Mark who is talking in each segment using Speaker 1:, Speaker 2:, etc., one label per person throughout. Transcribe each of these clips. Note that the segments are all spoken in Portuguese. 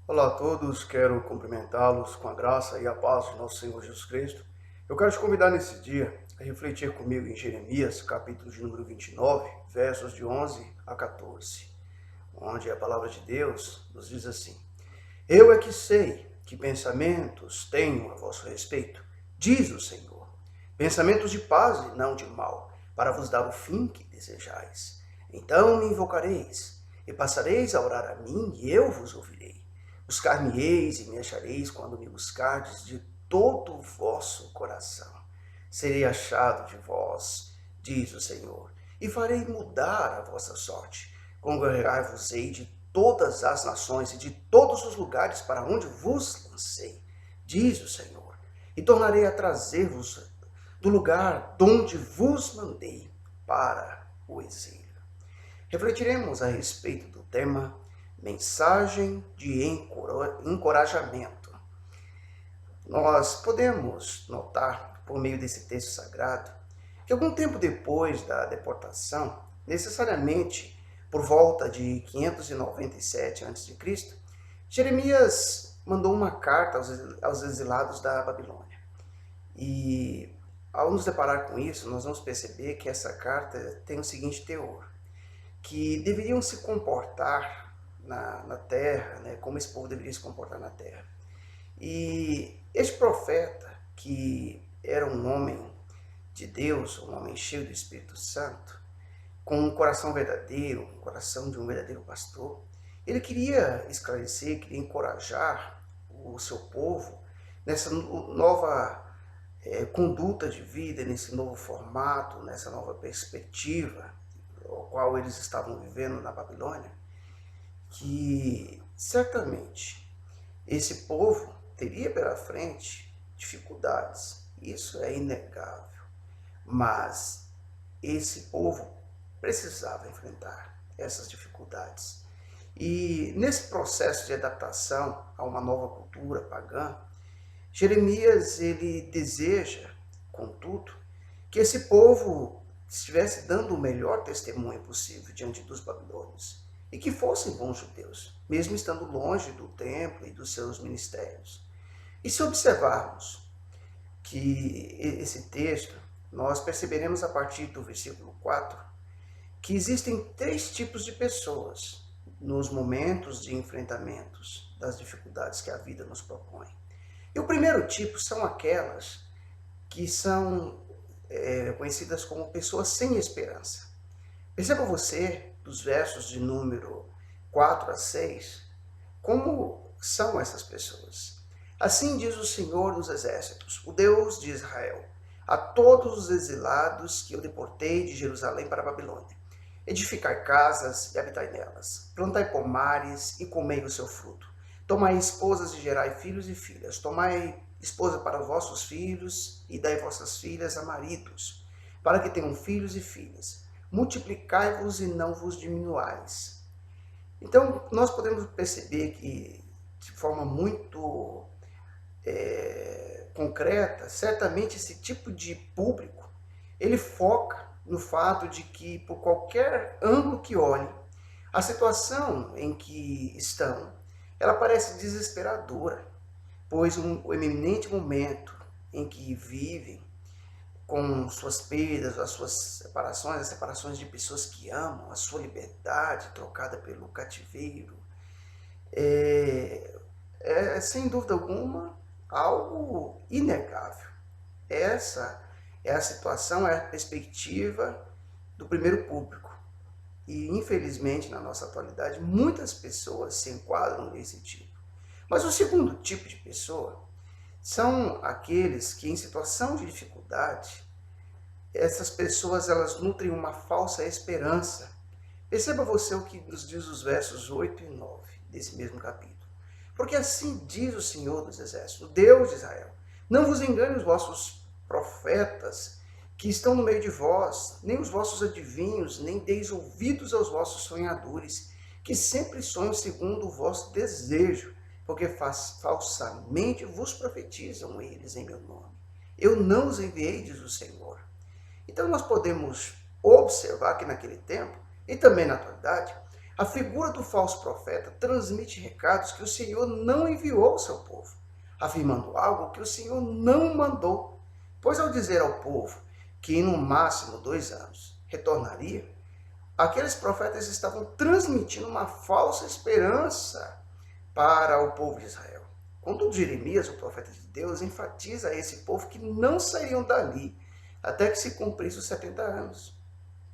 Speaker 1: Olá a todos, quero cumprimentá-los com a graça e a paz de nosso Senhor Jesus Cristo. Eu quero te convidar nesse dia a refletir comigo em Jeremias, capítulo de número 29, versos de 11 a 14, onde a palavra de Deus nos diz assim: Eu é que sei que pensamentos tenho a vosso respeito, diz o Senhor, pensamentos de paz e não de mal, para vos dar o fim que desejais. Então me invocareis, e passareis a orar a mim, e eu vos ouvirei. Buscar-me-eis e me achareis quando me buscardes de todo o vosso coração. Serei achado de vós, diz o Senhor, e farei mudar a vossa sorte. Congregar-vos-ei de todas as nações e de todos os lugares para onde vos lancei, diz o Senhor, e tornarei a trazer-vos do lugar donde vos mandei para o exílio. Refletiremos a respeito do tema mensagem de encorajamento. Nós podemos notar, por meio desse texto sagrado, que algum tempo depois da deportação, necessariamente por volta de 597 a.C., Jeremias mandou uma carta aos exilados da Babilônia. E ao nos deparar com isso, nós vamos perceber que essa carta tem o seguinte teor: que deveriam se comportar na terra, né, como esse povo deveria se comportar na terra. E este profeta, que era um homem de Deus, um homem cheio do Espírito Santo, com um coração verdadeiro, um coração de um verdadeiro pastor, ele queria esclarecer, queria encorajar o seu povo nessa nova conduta de vida, nesse novo formato, nessa nova perspectiva, o qual eles estavam vivendo na Babilônia, que certamente esse povo teria pela frente dificuldades, isso é inegável, mas esse povo precisava enfrentar essas dificuldades. E nesse processo de adaptação a uma nova cultura pagã, Jeremias ele deseja, contudo, que esse povo estivesse dando o melhor testemunho possível diante dos babilônios e que fossem bons judeus, mesmo estando longe do templo e dos seus ministérios. E se observarmos que esse texto, nós perceberemos a partir do versículo 4 que existem três tipos de pessoas nos momentos de enfrentamentos das dificuldades que a vida nos propõe. E o primeiro tipo são aquelas que são conhecidas como pessoas sem esperança. Perceba você, dos versos de número 4 a 6, como são essas pessoas. Assim diz o Senhor dos Exércitos, o Deus de Israel, a todos os exilados que eu deportei de Jerusalém para a Babilônia: edificai casas e habitai nelas, plantai pomares e comei o seu fruto. Tomai esposas e gerai filhos e filhas. Tomai esposa para os vossos filhos e dai vossas filhas a maridos, para que tenham filhos e filhas. Multiplicai-vos e não vos diminuais. Então, nós podemos perceber que, de forma muito concreta, certamente esse tipo de público, ele foca no fato de que, por qualquer ângulo que olhe, a situação em que estão, ela parece desesperadora, pois o eminente momento em que vivem, com suas perdas, as suas separações, as separações de pessoas que amam, a sua liberdade trocada pelo cativeiro, sem dúvida alguma algo inegável. Essa é a situação, é a perspectiva do primeiro público. E, infelizmente, na nossa atualidade, muitas pessoas se enquadram nesse tipo. Mas o segundo tipo de pessoa são aqueles que, em situação de dificuldade, essas pessoas elas nutrem uma falsa esperança. Perceba você o que nos diz os versos 8 e 9 desse mesmo capítulo. Porque assim diz o Senhor dos Exércitos, o Deus de Israel: não vos engane os vossos profetas que estão no meio de vós, nem os vossos adivinhos, nem deis ouvidos aos vossos sonhadores, que sempre sonham segundo o vosso desejo, porque falsamente vos profetizam eles em meu nome. Eu não os enviei, diz o Senhor. Então nós podemos observar que naquele tempo, e também na atualidade, A figura do falso profeta transmite recados que o Senhor não enviou ao seu povo, afirmando algo que o Senhor não mandou. Pois ao dizer ao povo que em no máximo 2 anos retornaria, aqueles profetas estavam transmitindo uma falsa esperança para o povo de Israel. Contudo, Jeremias, o profeta de Deus, enfatiza a esse povo que não sairiam dali até que se cumprisse os 70 anos.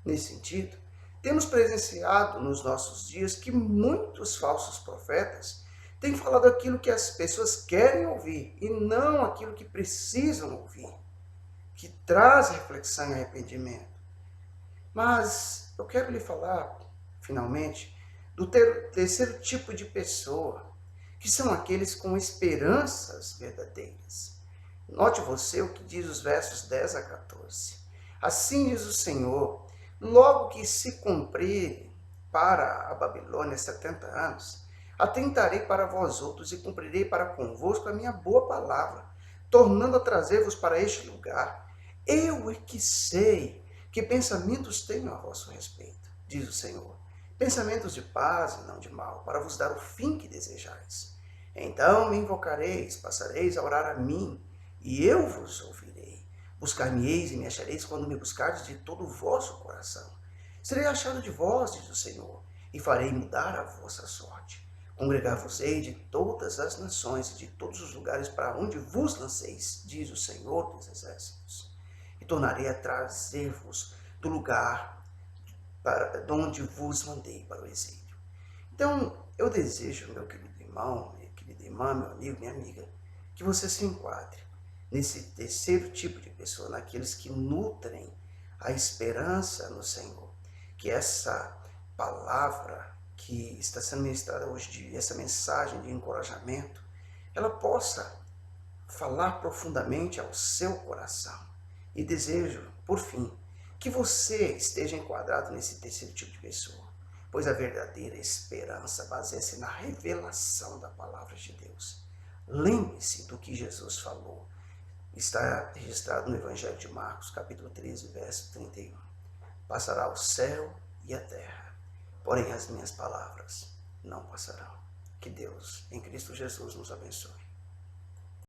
Speaker 1: Nesse sentido, temos presenciado nos nossos dias que muitos falsos profetas têm falado aquilo que as pessoas querem ouvir e não aquilo que precisam ouvir, que traz reflexão e arrependimento. Mas eu quero lhe falar, finalmente, do terceiro tipo de pessoa, que são aqueles com esperanças verdadeiras. Note você o que diz os versos 10 a 14. Assim diz o Senhor: logo que se cumprir para a Babilônia 70 anos, atentarei para vós outros e cumprirei para convosco a minha boa palavra, tornando a trazer-vos para este lugar. Eu é que sei que pensamentos tenho a vosso respeito, diz o Senhor. Pensamentos de paz e não de mal, para vos dar o fim que desejais. Então me invocareis, passareis a orar a mim, e eu vos ouvirei. Buscar-me-eis e me achareis quando me buscardes de todo o vosso coração. Serei achado de vós, diz o Senhor, e farei mudar a vossa sorte. Congregar-vos-ei de todas as nações e de todos os lugares para onde vos lanceis, diz o Senhor dos Exércitos. E tornarei a trazer-vos do lugar de onde vos mandei para o exílio. Então, eu desejo, meu querido irmão, minha querida irmã, meu amigo, minha amiga, que você se enquadre nesse terceiro tipo de pessoa, naqueles que nutrem a esperança no Senhor. Que essa palavra que está sendo ministrada hoje, essa mensagem de encorajamento, ela possa falar profundamente ao seu coração. E desejo, por fim, que você esteja enquadrado nesse terceiro tipo de pessoa, pois a verdadeira esperança baseia-se na revelação da palavra de Deus. Lembre-se do que Jesus falou. Está registrado no Evangelho de Marcos, capítulo 13, verso 31. Passará o céu e a terra, porém as minhas palavras não passarão. Que Deus, em Cristo Jesus, nos abençoe.